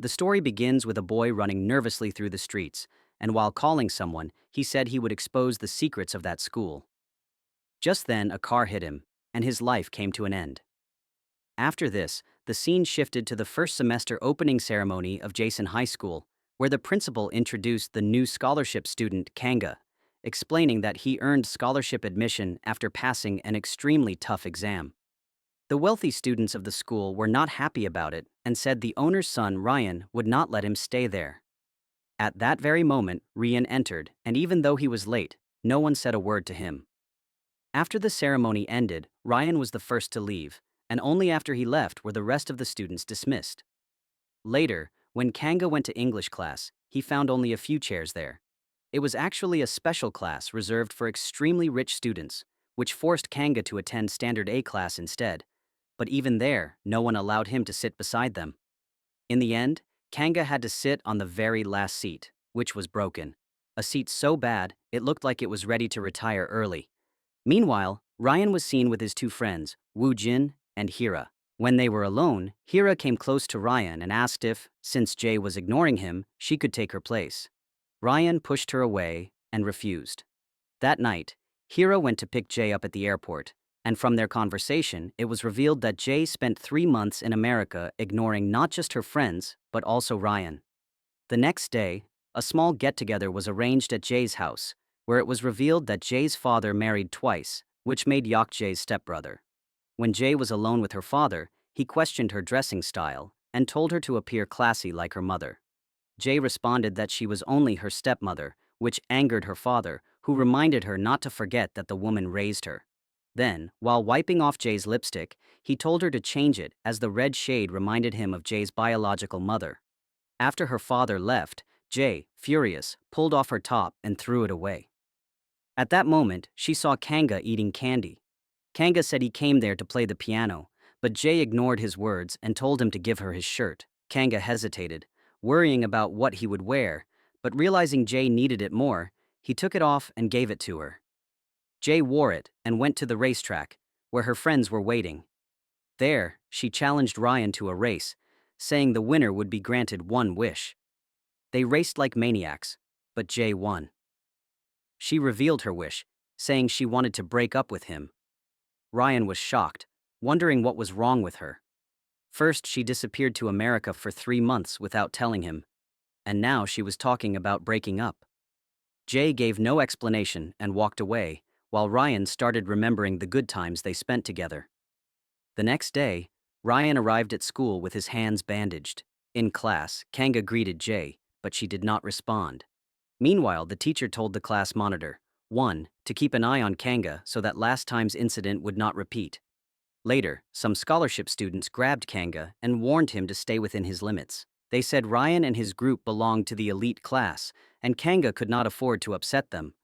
The story begins with a boy running nervously through the streets, and while calling someone, he said he would expose the secrets of that school. Just then, a car hit him, and his life came to an end. After this, the scene shifted to the first semester opening ceremony of Jason High School, where the principal introduced the new scholarship student, Kanga, explaining that he earned scholarship admission after passing an extremely tough exam. The wealthy students of the school were not happy about it and said the owner's son, Ryan, would not let him stay there. At that very moment, Ryan entered, and even though he was late, no one said a word to him. After the ceremony ended, Ryan was the first to leave, and only after he left were the rest of the students dismissed. Later, when Kanga went to English class, he found only a few chairs there. It was actually a special class reserved for extremely rich students, which forced Kanga to attend standard A class instead. But even there, no one allowed him to sit beside them. In the end, Kanga had to sit on the very last seat, which was broken. A seat so bad, it looked like it was ready to retire early. Meanwhile, Ryan was seen with his two friends, Woo Jin and Hira. When they were alone, Hira came close to Ryan and asked if, since Jay was ignoring him, she could take her place. Ryan pushed her away and refused. That night, Hira went to pick Jay up at the airport, and from their conversation, it was revealed that Jay spent 3 months in America ignoring not just her friends, but also Ryan. The next day, a small get-together was arranged at Jay's house, where it was revealed that Jay's father married twice, which made Yok Jay's stepbrother. When Jay was alone with her father, he questioned her dressing style and told her to appear classy like her mother. Jay responded that she was only her stepmother, which angered her father, who reminded her not to forget that the woman raised her. Then, while wiping off Jay's lipstick, he told her to change it as the red shade reminded him of Jay's biological mother. After her father left, Jay, furious, pulled off her top and threw it away. At that moment, she saw Kanga eating candy. Kanga said he came there to play the piano, but Jay ignored his words and told him to give her his shirt. Kanga hesitated, worrying about what he would wear, but realizing Jay needed it more, he took it off and gave it to her. Jay wore it and went to the racetrack, where her friends were waiting. There, she challenged Ryan to a race, saying the winner would be granted one wish. They raced like maniacs, but Jay won. She revealed her wish, saying she wanted to break up with him. Ryan was shocked, wondering what was wrong with her. First, she disappeared to America for 3 months without telling him, and now she was talking about breaking up. Jay gave no explanation and walked away, while Ryan started remembering the good times they spent together. The next day, Ryan arrived at school with his hands bandaged. In class, Kanga greeted Jay, but she did not respond. Meanwhile, the teacher told the class monitor, 1, to keep an eye on Kanga so that last time's incident would not repeat. Later, some scholarship students grabbed Kanga and warned him to stay within his limits. They said Ryan and his group belonged to the elite class, and Kanga could not afford to upset them.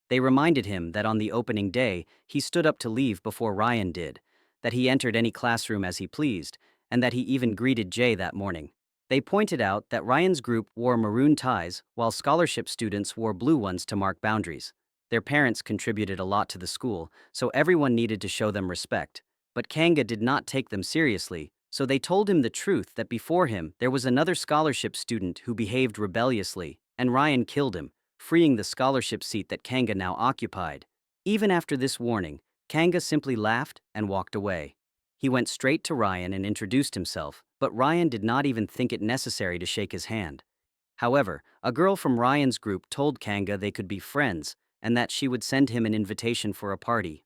They reminded him that on the opening day, he stood up to leave before Ryan did, that he entered any classroom as he pleased, and that he even greeted Jay that morning. They pointed out that Ryan's group wore maroon ties while scholarship students wore blue ones to mark boundaries. Their parents contributed a lot to the school, so everyone needed to show them respect. But Kanga did not take them seriously, so they told him the truth that before him there was another scholarship student who behaved rebelliously, and Ryan killed him, freeing the scholarship seat that Kanga now occupied. Even after this warning, Kanga simply laughed and walked away. He went straight to Ryan and introduced himself, but Ryan did not even think it necessary to shake his hand. However, a girl from Ryan's group told Kanga they could be friends and that she would send him an invitation for a party.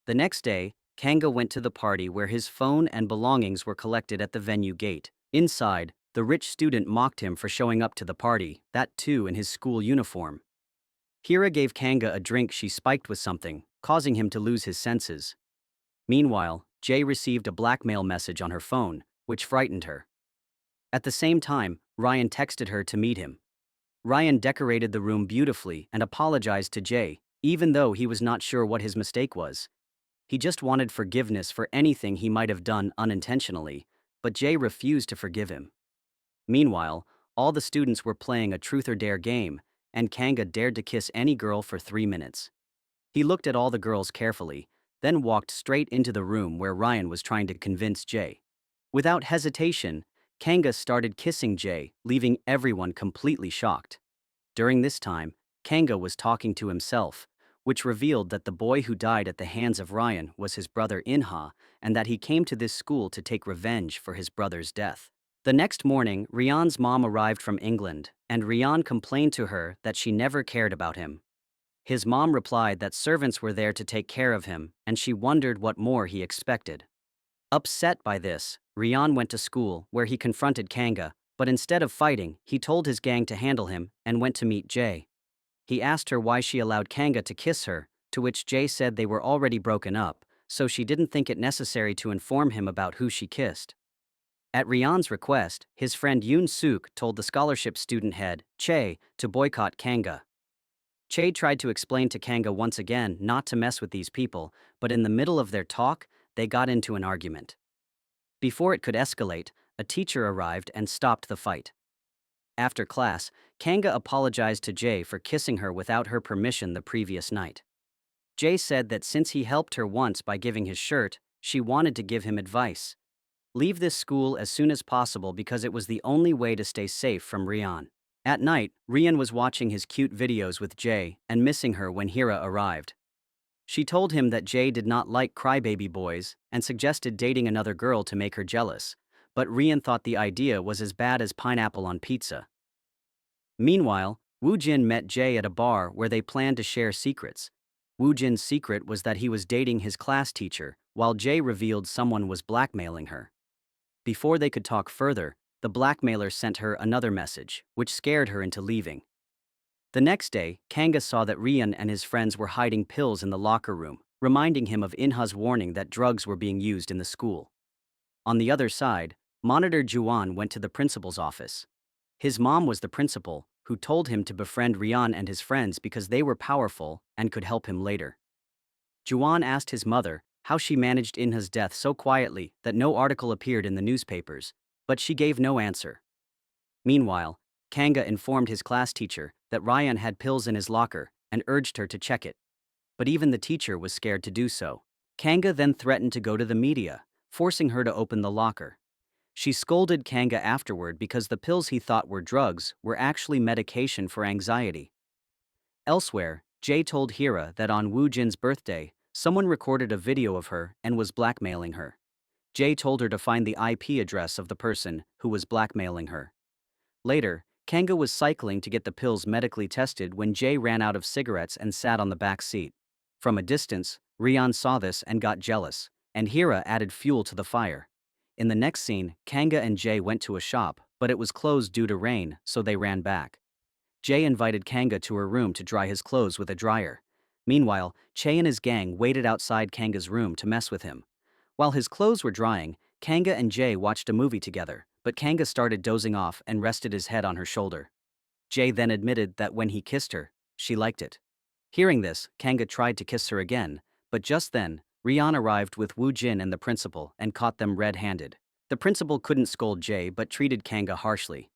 The next day, Kanga went to the party where his phone and belongings were collected at the venue gate. Inside, the rich student mocked him for showing up to the party, that too in his school uniform. Hira gave Kanga a drink she spiked with something, causing him to lose his senses. Meanwhile, Jay received a blackmail message on her phone, which frightened her. At the same time, Ryan texted her to meet him. Ryan decorated the room beautifully and apologized to Jay, even though he was not sure what his mistake was. He just wanted forgiveness for anything he might have done unintentionally, but Jay refused to forgive him. Meanwhile, all the students were playing a truth or dare game, and Kanga dared to kiss any girl for 3 minutes. He looked at all the girls carefully, then walked straight into the room where Ryan was trying to convince Jay. Without hesitation, Kanga started kissing Jae, leaving everyone completely shocked. During this time, Kanga was talking to himself, which revealed that the boy who died at the hands of Ryan was his brother Inha, and that he came to this school to take revenge for his brother's death. The next morning, Rian's mom arrived from England, and Rian complained to her that she never cared about him. His mom replied that servants were there to take care of him, and she wondered what more he expected. Upset by this, Rian went to school, where he confronted Kanga, but instead of fighting, he told his gang to handle him and went to meet Jae. He asked her why she allowed Kanga to kiss her, to which Jae said they were already broken up, so she didn't think it necessary to inform him about who she kissed. At Rian's request, his friend Yoon Suk told the scholarship student head, Chae, to boycott Kanga. Chae tried to explain to Kanga once again not to mess with these people, but in the middle of their talk, they got into an argument. Before it could escalate, a teacher arrived and stopped the fight. After class, Kanga apologized to Jae for kissing her without her permission the previous night. Jae said that since he helped her once by giving his shirt, she wanted to give him advice. Leave this school as soon as possible because it was the only way to stay safe from Rian. At night, Rian was watching his cute videos with Jae and missing her when Hira arrived. She told him that Jae did not like crybaby boys and suggested dating another girl to make her jealous, but Rian thought the idea was as bad as pineapple on pizza. Meanwhile, Woo Jin met Jae at a bar where they planned to share secrets. Woo Jin's secret was that he was dating his class teacher, while Jae revealed someone was blackmailing her. Before they could talk further, the blackmailer sent her another message, which scared her into leaving. The next day, Kanga saw that Rian and his friends were hiding pills in the locker room, reminding him of Inha's warning that drugs were being used in the school. On the other side, Monitor Juan went to the principal's office. His mom was the principal, who told him to befriend Rian and his friends because they were powerful and could help him later. Juan asked his mother how she managed Inha's death so quietly that no article appeared in the newspapers, but she gave no answer. Meanwhile, Kanga informed his class teacher that Ryan had pills in his locker and urged her to check it. But even the teacher was scared to do so. Kanga then threatened to go to the media, forcing her to open the locker. She scolded Kanga afterward because the pills he thought were drugs were actually medication for anxiety. Elsewhere, Jae told Hira that on Woo Jin's birthday, someone recorded a video of her and was blackmailing her. Jae told her to find the IP address of the person who was blackmailing her. Later, Kanga was cycling to get the pills medically tested when Jae ran out of cigarettes and sat on the back seat. From a distance, Rian saw this and got jealous, and Hira added fuel to the fire. In the next scene, Kanga and Jae went to a shop, but it was closed due to rain, so they ran back. Jae invited Kanga to her room to dry his clothes with a dryer. Meanwhile, Chae and his gang waited outside Kanga's room to mess with him. While his clothes were drying, Kanga and Jae watched a movie together, but Kanga started dozing off and rested his head on her shoulder. Jae then admitted that when he kissed her, she liked it. Hearing this, Kanga tried to kiss her again, but just then, Rian arrived with Woo Jin and the principal and caught them red-handed. The principal couldn't scold Jae but treated Kanga harshly.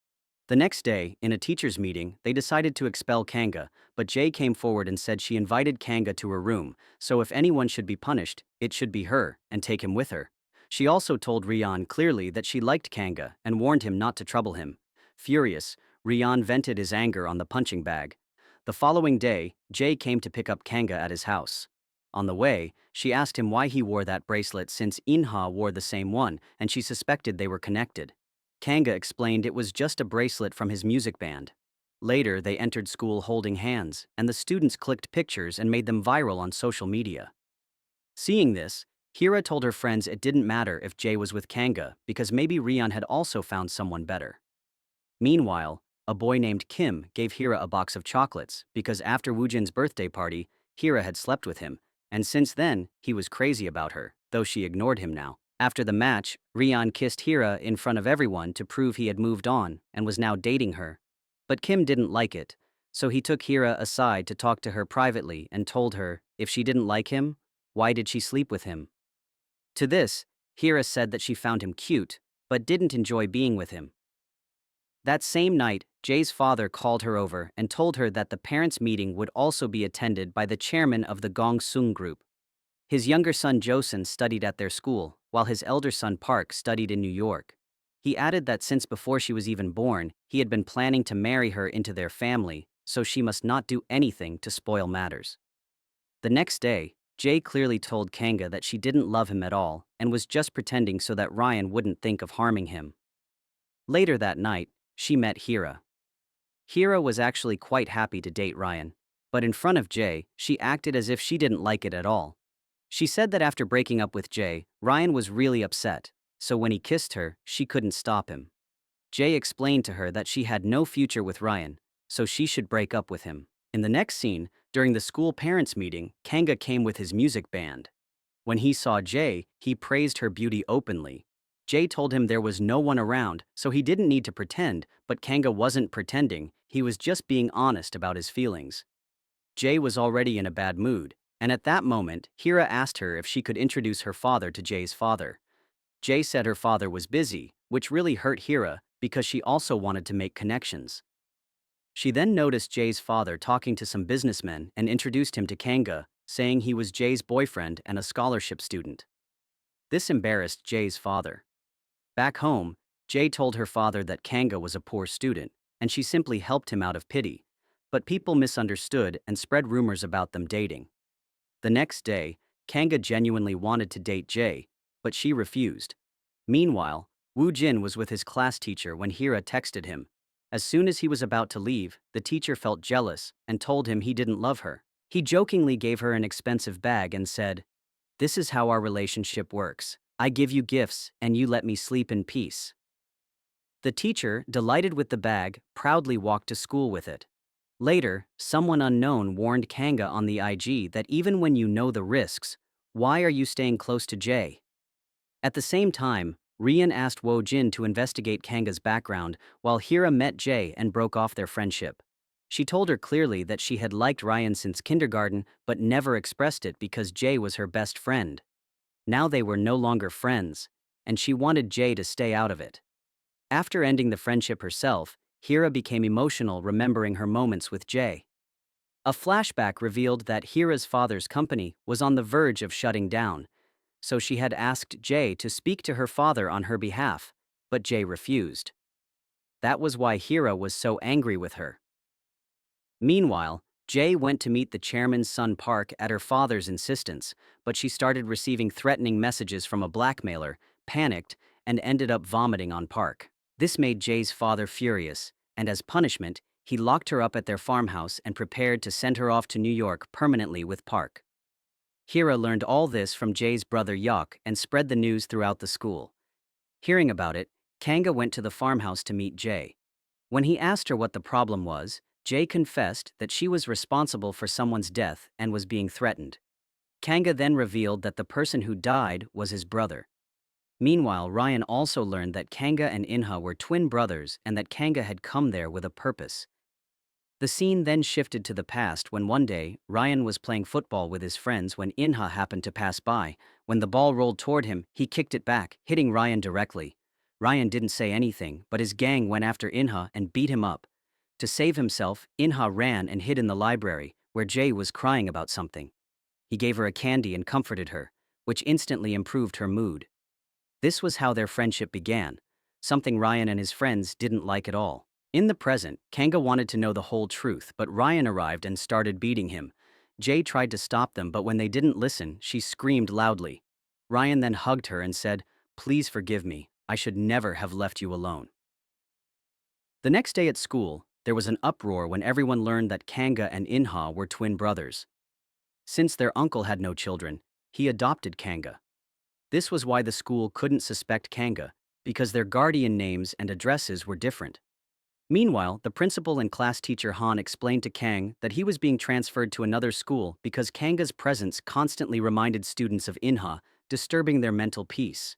The next day, in a teachers' meeting, they decided to expel Kanga, but Jae came forward and said she invited Kanga to her room, so if anyone should be punished, it should be her, and take him with her. She also told Rian clearly that she liked Kanga and warned him not to trouble him. Furious, Rian vented his anger on the punching bag. The following day, Jae came to pick up Kanga at his house. On the way, she asked him why he wore that bracelet since Inha wore the same one, and she suspected they were connected. Kanga explained it was just a bracelet from his music band. Later, they entered school holding hands, and the students clicked pictures and made them viral on social media. Seeing this, Hira told her friends it didn't matter if Jae was with Kanga because maybe Rian had also found someone better. Meanwhile, a boy named Kim gave Hira a box of chocolates because after Woojin's birthday party, Hira had slept with him, and since then, he was crazy about her, though she ignored him now. After the match, Rian kissed Hira in front of everyone to prove he had moved on and was now dating her. But Kim didn't like it, so he took Hira aside to talk to her privately and told her if she didn't like him, why did she sleep with him? To this, Hira said that she found him cute, but didn't enjoy being with him. That same night, Jae's father called her over and told her that the parents' meeting would also be attended by the chairman of the Gong Sung group. His younger son Joseon studied at their school, while his elder son Park studied in New York. He added that since before she was even born, he had been planning to marry her into their family, so she must not do anything to spoil matters. The next day, Jay clearly told Kanga that she didn't love him at all and was just pretending so that Ryan wouldn't think of harming him. Later that night, she met Hira. Hira was actually quite happy to date Ryan, but in front of Jay, she acted as if she didn't like it at all. She said that after breaking up with Jay, Ryan was really upset, so when he kissed her, she couldn't stop him. Jay explained to her that she had no future with Ryan, so she should break up with him. In the next scene, during the school parents' meeting, Kanga came with his music band. When he saw Jay, he praised her beauty openly. Jay told him there was no one around, so he didn't need to pretend, but Kanga wasn't pretending, he was just being honest about his feelings. Jay was already in a bad mood, and at that moment, Hira asked her if she could introduce her father to Jay's father. Jay said her father was busy, which really hurt Hira because she also wanted to make connections. She then noticed Jay's father talking to some businessmen and introduced him to Kanga, saying he was Jay's boyfriend and a scholarship student. This embarrassed Jay's father. Back home, Jay told her father that Kanga was a poor student, and she simply helped him out of pity, but people misunderstood and spread rumors about them dating. The next day, Kanga genuinely wanted to date Jay, but she refused. Meanwhile, Woo Jin was with his class teacher when Hira texted him. As soon as he was about to leave, the teacher felt jealous and told him he didn't love her. He jokingly gave her an expensive bag and said, "This is how our relationship works. I give you gifts and you let me sleep in peace." The teacher, delighted with the bag, proudly walked to school with it. Later, someone unknown warned Kanga on the IG that even when you know the risks, why are you staying close to Jay? At the same time, Rian asked Wo Jin to investigate Kanga's background, while Hira met Jay and broke off their friendship. She told her clearly that she had liked Ryan since kindergarten but never expressed it because Jay was her best friend. Now they were no longer friends, and she wanted Jay to stay out of it. After ending the friendship herself, Hira became emotional remembering her moments with Jay. A flashback revealed that Hira's father's company was on the verge of shutting down, so she had asked Jay to speak to her father on her behalf, but Jay refused. That was why Hira was so angry with her. Meanwhile, Jay went to meet the chairman's son Park at her father's insistence, but she started receiving threatening messages from a blackmailer, panicked, and ended up vomiting on Park. This made Jay's father furious, and as punishment, he locked her up at their farmhouse and prepared to send her off to New York permanently with Park. Hira learned all this from Jay's brother Yok and spread the news throughout the school. Hearing about it, Kanga went to the farmhouse to meet Jay. When he asked her what the problem was, Jay confessed that she was responsible for someone's death and was being threatened. Kanga then revealed that the person who died was his brother. Meanwhile, Ryan also learned that Kanga and Inha were twin brothers and that Kanga had come there with a purpose. The scene then shifted to the past when one day, Ryan was playing football with his friends when Inha happened to pass by. When the ball rolled toward him, he kicked it back, hitting Ryan directly. Ryan didn't say anything, but his gang went after Inha and beat him up. To save himself, Inha ran and hid in the library, where Jay was crying about something. He gave her a candy and comforted her, which instantly improved her mood. This was how their friendship began, something Ryan and his friends didn't like at all. In the present, Kanga wanted to know the whole truth, but Ryan arrived and started beating him. Jay tried to stop them, but when they didn't listen, she screamed loudly. Ryan then hugged her and said, "Please forgive me, I should never have left you alone." The next day at school, there was an uproar when everyone learned that Kanga and Inha were twin brothers. Since their uncle had no children, he adopted Kanga. This was why the school couldn't suspect Kanga, because their guardian names and addresses were different. Meanwhile, the principal and class teacher Han explained to Kang that he was being transferred to another school because Kanga's presence constantly reminded students of Inha, disturbing their mental peace.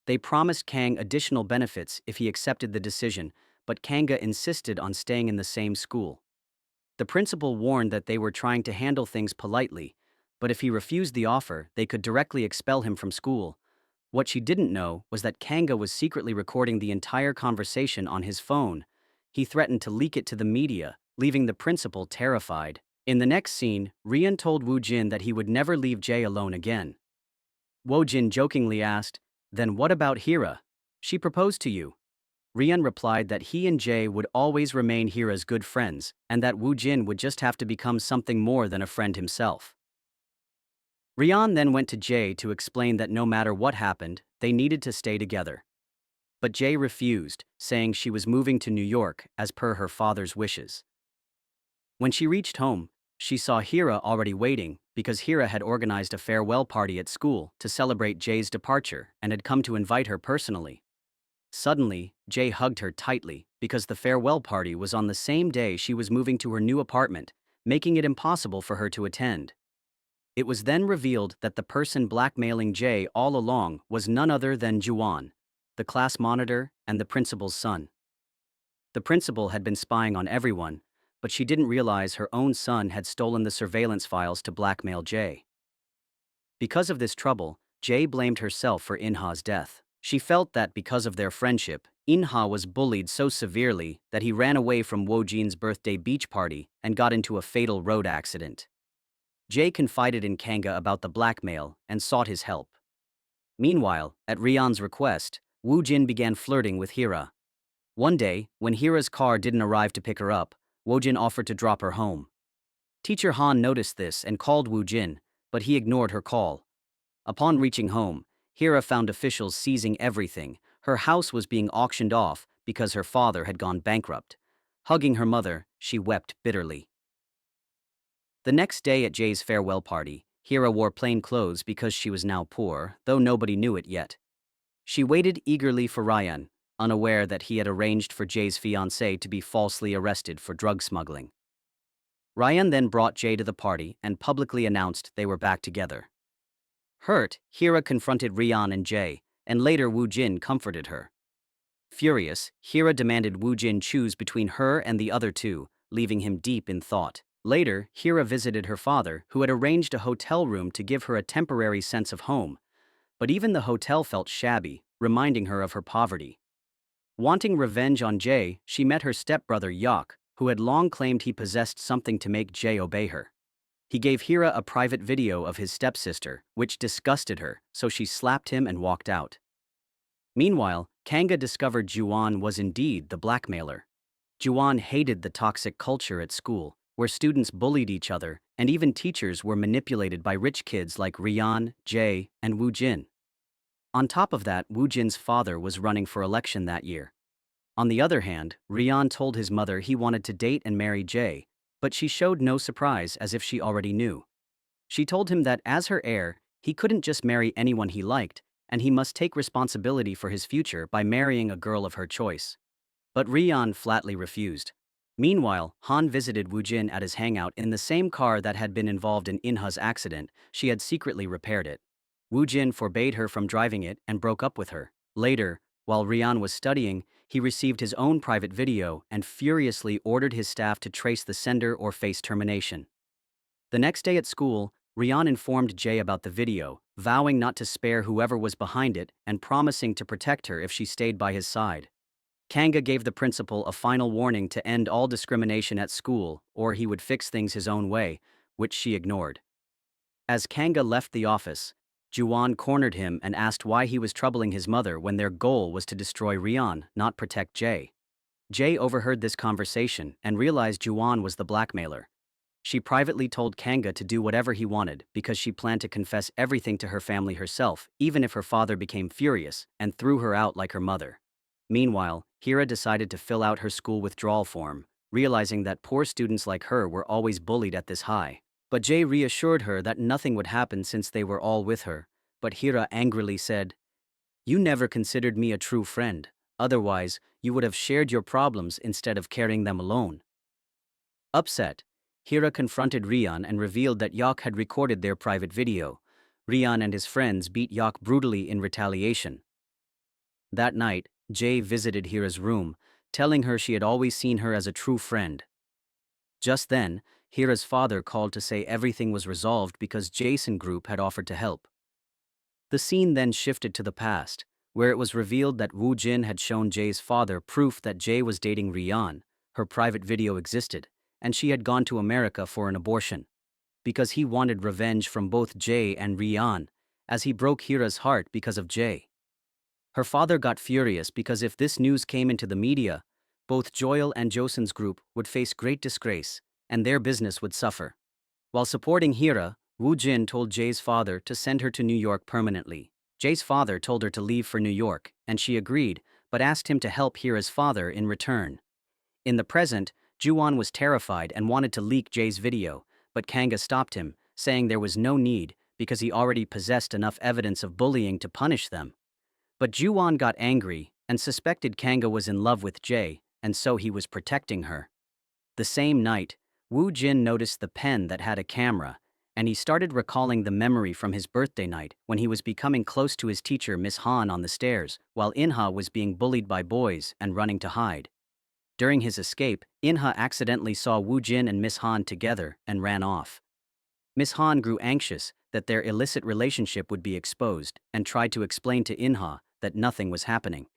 They promised Kang additional benefits if he accepted the decision, but Kanga insisted on staying in the same school. The principal warned that they were trying to handle things politely, but if he refused the offer, they could directly expel him from school. What she didn't know was that Kanga was secretly recording the entire conversation on his phone. He threatened to leak it to the media, leaving the principal terrified. In the next scene, Rian told Woo Jin that he would never leave Jay alone again. Woo Jin jokingly asked, "Then what about Hira? She proposed to you. Rian replied that he and Jae would always remain here as good friends, and that Woo Jin would just have to become something more than a friend himself. Rian then went to Jae to explain that no matter what happened, they needed to stay together. But Jae refused, saying she was moving to New York as per her father's wishes. When she reached home, she saw Hira already waiting because Hira had organized a farewell party at school to celebrate Jae's departure and had come to invite her personally. Suddenly, Jae hugged her tightly because the farewell party was on the same day she was moving to her new apartment, making it impossible for her to attend. It was then revealed that the person blackmailing Jae all along was none other than Juwon, the class monitor and the principal's son. The principal had been spying on everyone, but she didn't realize her own son had stolen the surveillance files to blackmail Jae. Because of this trouble, Jae blamed herself for Inha's death. She felt that because of their friendship, Inha was bullied so severely that he ran away from Wojin's birthday beach party and got into a fatal road accident. Jae confided in Kanga about the blackmail and sought his help. Meanwhile, at Rian's request, Woo Jin began flirting with Hira. One day, when Hira's car didn't arrive to pick her up, Woo Jin offered to drop her home. Teacher Han noticed this and called Woo Jin, but he ignored her call. Upon reaching home, Hira found officials seizing everything. Her house was being auctioned off because her father had gone bankrupt. Hugging her mother, she wept bitterly. The next day at Jae's farewell party, Hira wore plain clothes because she was now poor, though nobody knew it yet. She waited eagerly for Ryan, unaware that he had arranged for Jae's fiancée to be falsely arrested for drug smuggling. Ryan then brought Jae to the party and publicly announced they were back together. Hurt, Hira confronted Rian and Jae, and later Woo Jin comforted her. Furious, Hira demanded Woo Jin choose between her and the other two, leaving him deep in thought. Later, Hira visited her father, who had arranged a hotel room to give her a temporary sense of home. But even the hotel felt shabby, reminding her of her poverty. Wanting revenge on Jae, she met her stepbrother Yak, who had long claimed he possessed something to make Jae obey her. He gave Hira a private video of his stepsister, which disgusted her, so she slapped him and walked out. Meanwhile, Kanga discovered Juwon was indeed the blackmailer. Juwon hated the toxic culture at school, where students bullied each other, and even teachers were manipulated by rich kids like Rian, Jae, and Woo Jin. On top of that, Woo Jin's father was running for election that year. On the other hand, Rian told his mother he wanted to date and marry Jae, but she showed no surprise as if she already knew. She told him that as her heir, he couldn't just marry anyone he liked, and he must take responsibility for his future by marrying a girl of her choice. But Rian flatly refused. Meanwhile, Han visited Woo Jin at his hangout in the same car that had been involved in Inha's accident. She had secretly repaired it. Woo Jin forbade her from driving it and broke up with her. Later, while Rian was studying, he received his own private video and furiously ordered his staff to trace the sender or face termination. The next day at school, Rian informed Jae about the video, vowing not to spare whoever was behind it and promising to protect her if she stayed by his side. Kanga gave the principal a final warning to end all discrimination at school, or he would fix things his own way, which she ignored. As Kanga left the office, Juwon cornered him and asked why he was troubling his mother when their goal was to destroy Rian, not protect Jae. Jae overheard this conversation and realized Juwon was the blackmailer. She privately told Kanga to do whatever he wanted because she planned to confess everything to her family herself, even if her father became furious, and threw her out like her mother. Meanwhile, Hira decided to fill out her school withdrawal form, realizing that poor students like her were always bullied at this high. But Jae reassured her that nothing would happen since they were all with her, but Hira angrily said, "You never considered me a true friend, otherwise you would have shared your problems instead of carrying them alone." Upset, Hira confronted Rian and revealed that Yak had recorded their private video. Rian and his friends beat Yak brutally in retaliation. That night, Jae visited Hira's room, telling her she had always seen her as a true friend. Just then, Hira's father called to say everything was resolved because Jason Group had offered to help. The scene then shifted to the past, where it was revealed that Woo Jin had shown Jae's father proof that Jae was dating Rian. Her private video existed, and she had gone to America for an abortion. Because he wanted revenge from both Jae and Rian, as he broke Hira's heart because of Jae. Her father got furious because if this news came into the media, both Joel and Joseon's group would face great disgrace, and their business would suffer. While supporting Hira, Woo Jin told Jae's father to send her to New York permanently. Jae's father told her to leave for New York, and she agreed, but asked him to help Hira's father in return. In the present, Juwon was terrified and wanted to leak Jae's video, but Kanga stopped him, saying there was no need because he already possessed enough evidence of bullying to punish them. But Juwon got angry and suspected Kanga was in love with Jae, and so he was protecting her. The same night, Woo Jin noticed the pen that had a camera, and he started recalling the memory from his birthday night when he was becoming close to his teacher Miss Han on the stairs, while Inha was being bullied by boys and running to hide. During his escape, Inha accidentally saw Woo Jin and Miss Han together and ran off. Miss Han grew anxious that their illicit relationship would be exposed and tried to explain to Inha that nothing was happening.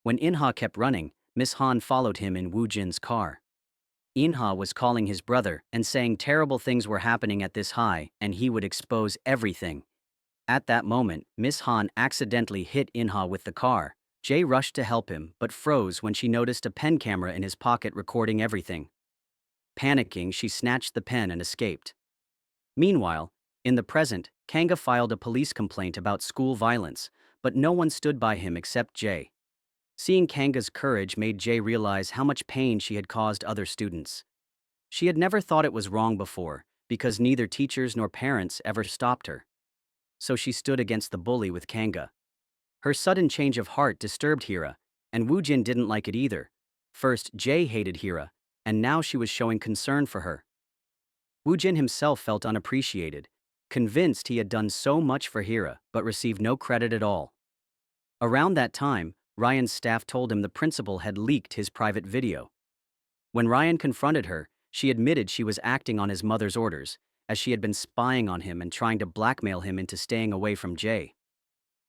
When Inha kept running, Miss Han followed him in Woo Jin's car. Inha was calling his brother and saying terrible things were happening at this high and he would expose everything. At that moment, Miss Han accidentally hit Inha with the car. Jae rushed to help him but froze when she noticed a pen camera in his pocket recording everything. Panicking, she snatched the pen and escaped. Meanwhile, in the present, Kanga filed a police complaint about school violence, but no one stood by him except Jae. Seeing Kanga's courage made Jae realize how much pain she had caused other students. She had never thought it was wrong before, because neither teachers nor parents ever stopped her. So she stood against the bully with Kanga. Her sudden change of heart disturbed Hira, and Woo Jin didn't like it either. First, Jae hated Hira, and now she was showing concern for her. Woo Jin himself felt unappreciated, convinced he had done so much for Hira but received no credit at all. Around that time, Ryan's staff told him the principal had leaked his private video. When Ryan confronted her, she admitted she was acting on his mother's orders, as she had been spying on him and trying to blackmail him into staying away from Jae.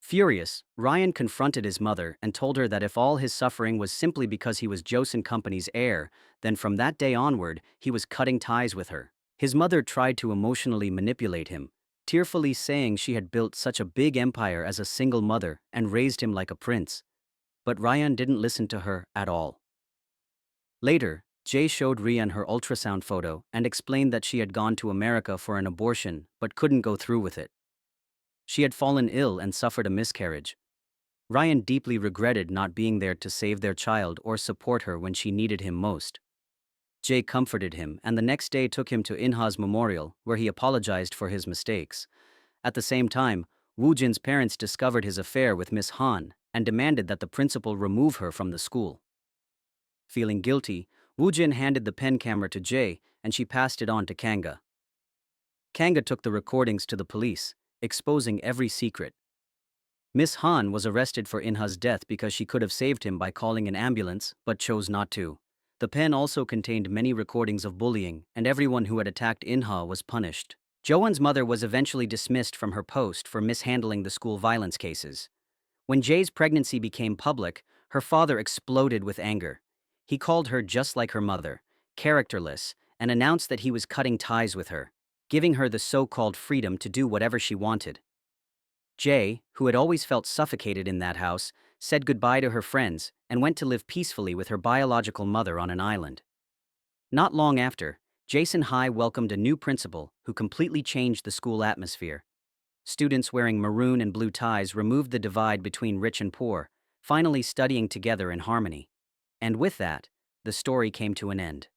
Furious, Ryan confronted his mother and told her that if all his suffering was simply because he was Joseon Company's heir, then from that day onward, he was cutting ties with her. His mother tried to emotionally manipulate him, tearfully saying she had built such a big empire as a single mother and raised him like a prince. But Ryan didn't listen to her at all. Later, Jae showed Ryan her ultrasound photo and explained that she had gone to America for an abortion but couldn't go through with it. She had fallen ill and suffered a miscarriage. Ryan deeply regretted not being there to save their child or support her when she needed him most. Jae comforted him and the next day took him to Inha's memorial, where he apologized for his mistakes. At the same time, Woo Jin's parents discovered his affair with Miss Han and demanded that the principal remove her from the school. Feeling guilty, Woo Jin handed the pen camera to Jae and she passed it on to Kanga. Kanga took the recordings to the police, exposing every secret. Miss Han was arrested for Inha's death because she could have saved him by calling an ambulance but chose not to. The pen also contained many recordings of bullying, and everyone who had attacked Inha was punished. Joan's mother was eventually dismissed from her post for mishandling the school violence cases. When Jae's pregnancy became public, her father exploded with anger. He called her just like her mother, characterless, and announced that he was cutting ties with her, giving her the so-called freedom to do whatever she wanted. Jae, who had always felt suffocated in that house, said goodbye to her friends and went to live peacefully with her biological mother on an island. Not long after, Jason High welcomed a new principal who completely changed the school atmosphere. Students wearing maroon and blue ties removed the divide between rich and poor, finally studying together in harmony. And with that, the story came to an end.